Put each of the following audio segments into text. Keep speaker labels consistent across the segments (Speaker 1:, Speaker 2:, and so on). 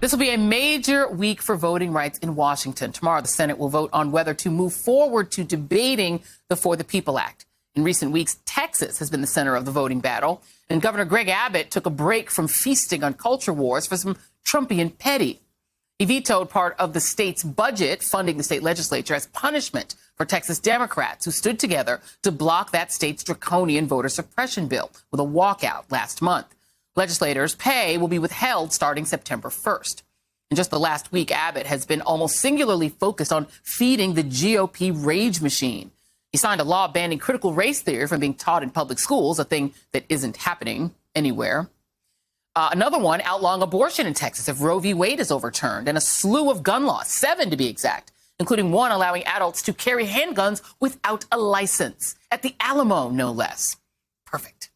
Speaker 1: This will be a major week for voting rights in Washington. Tomorrow, the Senate will vote on whether to move forward to debating the For the People Act. In recent weeks, Texas has been the center of the voting battle, and Governor Greg Abbott took a break from feasting on culture wars for some Trumpian petty. He vetoed part of the state's budget, funding the state legislature as punishment for Texas Democrats who stood together to block that state's draconian voter suppression bill with a walkout last month. Legislators' pay will be withheld starting September 1st. In just the last week, Abbott has been almost singularly focused on feeding the GOP rage machine. He signed a law banning critical race theory from being taught in public schools, a thing that isn't happening anywhere. Another one outlawing abortion in Texas if Roe v. Wade is overturned, and a slew of gun laws, 7 to be exact, including one allowing adults to carry handguns without a license, at the Alamo, no less. Perfect.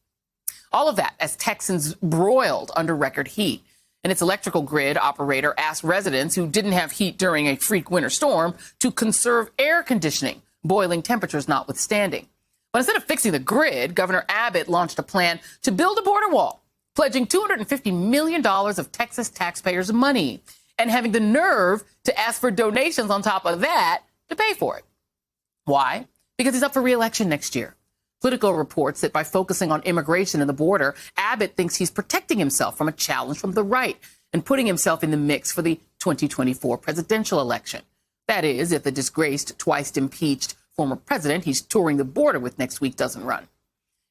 Speaker 1: All of that as Texans broiled under record heat. And its electrical grid operator asked residents who didn't have heat during a freak winter storm to conserve air conditioning, boiling temperatures notwithstanding. But instead of fixing the grid, Governor Abbott launched a plan to build a border wall, pledging $250 million of Texas taxpayers' money and having the nerve to ask for donations on top of that to pay for it. Why? Because he's up for re-election next year. Politico reports that by focusing on immigration and the border, Abbott thinks he's protecting himself from a challenge from the right and putting himself in the mix for the 2024 presidential election. That is, if the disgraced, twice impeached former president he's touring the border with next week doesn't run.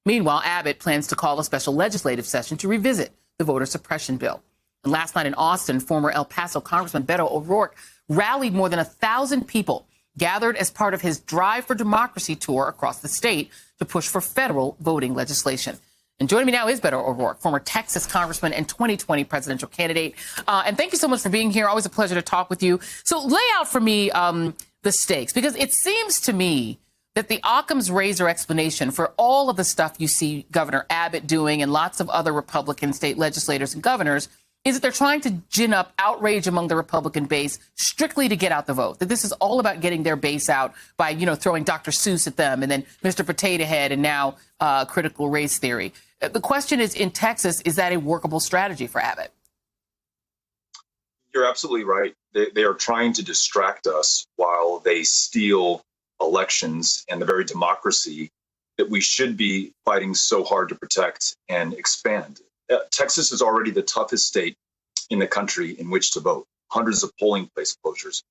Speaker 1: Meanwhile, Abbott plans to call a special legislative session to revisit the voter suppression bill. And last night in Austin, former El Paso Congressman Beto O'Rourke rallied more than 1,000 people gathered as part of his Drive for Democracy tour across the state to push for federal voting legislation. And joining me now is Beto O'Rourke, former Texas congressman and 2020 presidential candidate. And thank you so much for being here. Always a pleasure to talk with you. So lay out for me the stakes, because it seems to me that the Occam's razor explanation for all of the stuff you see Governor Abbott doing and lots of other Republican state legislators and governors is that they're trying to gin up outrage among the Republican base strictly to get out the vote, that this is all about getting their base out by, throwing Dr. Seuss at them and then Mr. Potato Head and now critical race theory. The question is, in Texas, is that a workable strategy for Abbott?
Speaker 2: You're absolutely right. They are trying to distract us while they steal elections and the very democracy that we should be fighting so hard to protect and expand. Texas is already the toughest state in the country in which to vote. Hundreds of polling place closures,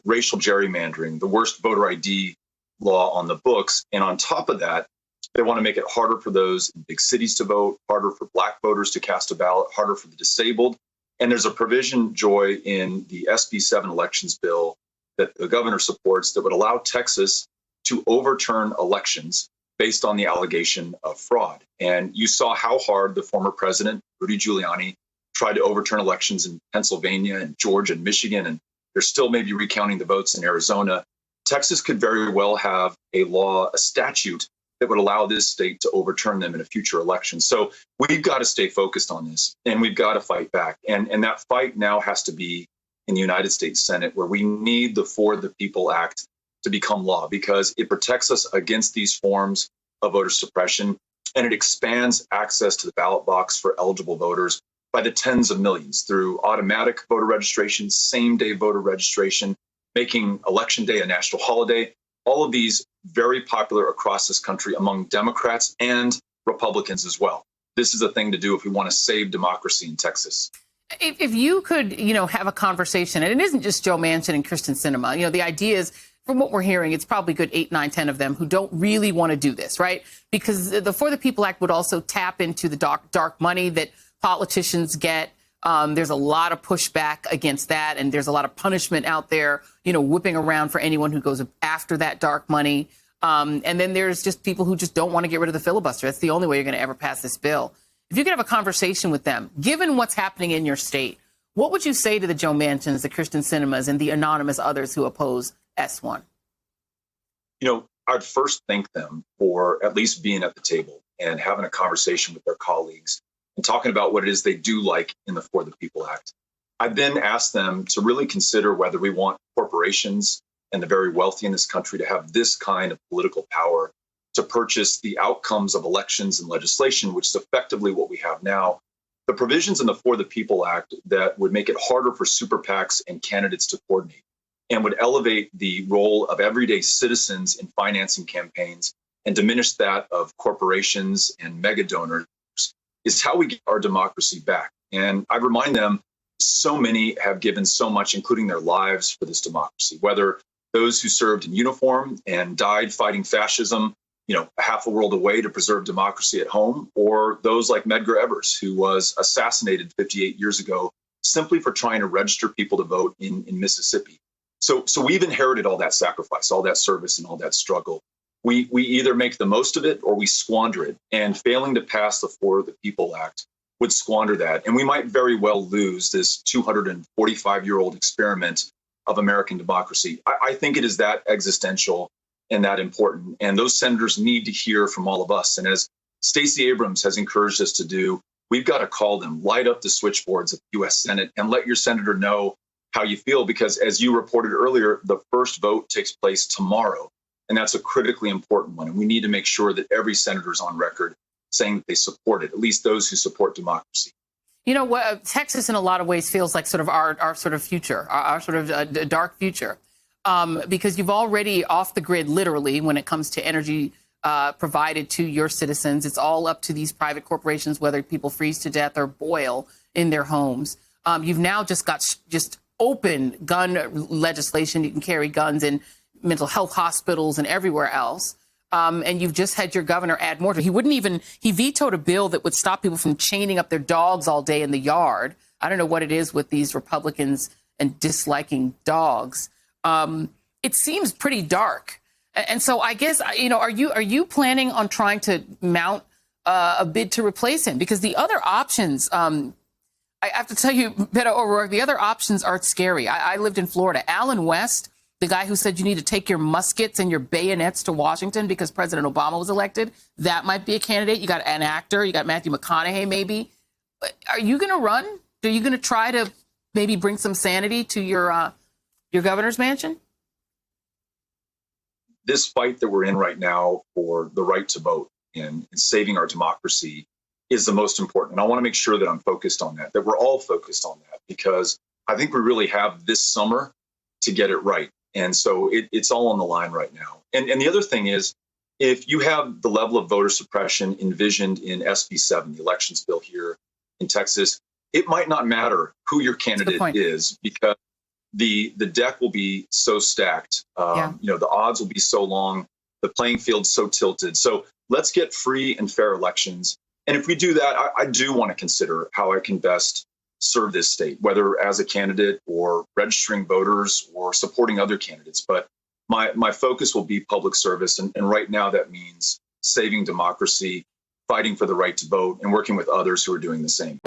Speaker 2: racial gerrymandering, the worst voter ID law on the books. And on top of that, they want to make it harder for those in big cities to vote, harder for Black voters to cast a ballot, harder for the disabled. And there's a provision, Joy, in the SB 7 elections bill that the governor supports that would allow Texas to overturn elections based on the allegation of fraud. And you saw how hard the former president, Rudy Giuliani, tried to overturn elections in Pennsylvania and Georgia and Michigan, and they're still maybe recounting the votes in Arizona. Texas could very well have a law, a statute that would allow this state to overturn them in a future election. So we've got to stay focused on this, and we've got to fight back. And that fight now has to be in the United States Senate, where we need the For the People Act to become law, because it protects us against these forms of voter suppression, and it expands access to the ballot box for eligible voters by the tens of millions through automatic voter registration, same-day voter registration, making Election Day a national holiday. All of these very popular across this country among Democrats and Republicans as well. This is a thing to do if we want to save democracy in Texas.
Speaker 1: If you could, have a conversation, and it isn't just Joe Manchin and Kyrsten Sinema, the idea is, from what we're hearing, it's probably good 8, 9, 10 of them who don't really want to do this, right? Because the For the People Act would also tap into the dark money that politicians get. There's a lot of pushback against that, and there's a lot of punishment out there, whipping around for anyone who goes after that dark money. And then there's just people who just don't want to get rid of the filibuster. That's the only way you're going to ever pass this bill. If you could have a conversation with them, given what's happening in your state, what would you say to the Joe Manchins, the Kyrsten Sinemas, and the anonymous others who oppose S1?
Speaker 2: I'd first thank them for at least being at the table and having a conversation with their colleagues and talking about what it is they do like in the For the People Act. I'd then ask them to really consider whether we want corporations and the very wealthy in this country to have this kind of political power to purchase the outcomes of elections and legislation, which is effectively what we have now. the provisions in the For the People Act that would make it harder for super PACs and candidates to coordinate and would elevate the role of everyday citizens in financing campaigns and diminish that of corporations and mega donors is how we get our democracy back. And I remind them, so many have given so much, including their lives, for this democracy, whether those who served in uniform and died fighting fascism, a half a world away to preserve democracy at home, or those like Medgar Evers, who was assassinated 58 years ago simply for trying to register people to vote in Mississippi. So we've inherited all that sacrifice, all that service, and all that struggle. We either make the most of it or we squander it. And failing to pass the For the People Act would squander that. And we might very well lose this 245-year-old experiment of American democracy. I think it is that existential and that important. And those senators need to hear from all of us. And as Stacey Abrams has encouraged us to do, we've got to call them, light up the switchboards of the U.S. Senate and let your senator know how you feel. Because as you reported earlier, the first vote takes place tomorrow. And that's a critically important one. And we need to make sure that every senator is on record saying that they support it, at least those who support democracy.
Speaker 1: Texas in a lot of ways feels like sort of our sort of future, our sort of dark future. Because you've already off the grid, literally, when it comes to energy provided to your citizens. It's all up to these private corporations, whether people freeze to death or boil in their homes. You've now just got open gun legislation. You can carry guns in mental health hospitals and everywhere else. And you've just had your governor add more to it. He vetoed a bill that would stop people from chaining up their dogs all day in the yard. I don't know what it is with these Republicans and disliking dogs. It seems pretty dark. And so I guess, are you planning on trying to mount a bid to replace him? Because the other options, I have to tell you, Beto O'Rourke, the other options are scary. I lived in Florida. Alan West, the guy who said you need to take your muskets and your bayonets to Washington because President Obama was elected, that might be a candidate. You got an actor. You got Matthew McConaughey, maybe. Are you going to run? Are you going to try to maybe bring some sanity to your governor's mansion?
Speaker 2: This fight that we're in right now for the right to vote and saving our democracy is the most important. And I want to make sure that I'm focused on that we're all focused on that, because I think we really have this summer to get it right. And so it's all on the line right now. And the other thing is, if you have the level of voter suppression envisioned in SB 7, the elections bill here in Texas, it might not matter who your candidate is, because the deck will be so stacked. The odds will be so long, the playing field so tilted. So let's get free and fair elections. And if we do that, I do want to consider how I can best serve this state, whether as a candidate or registering voters or supporting other candidates. But my focus will be public service. And right now that means saving democracy, fighting for the right to vote, and working with others who are doing the same.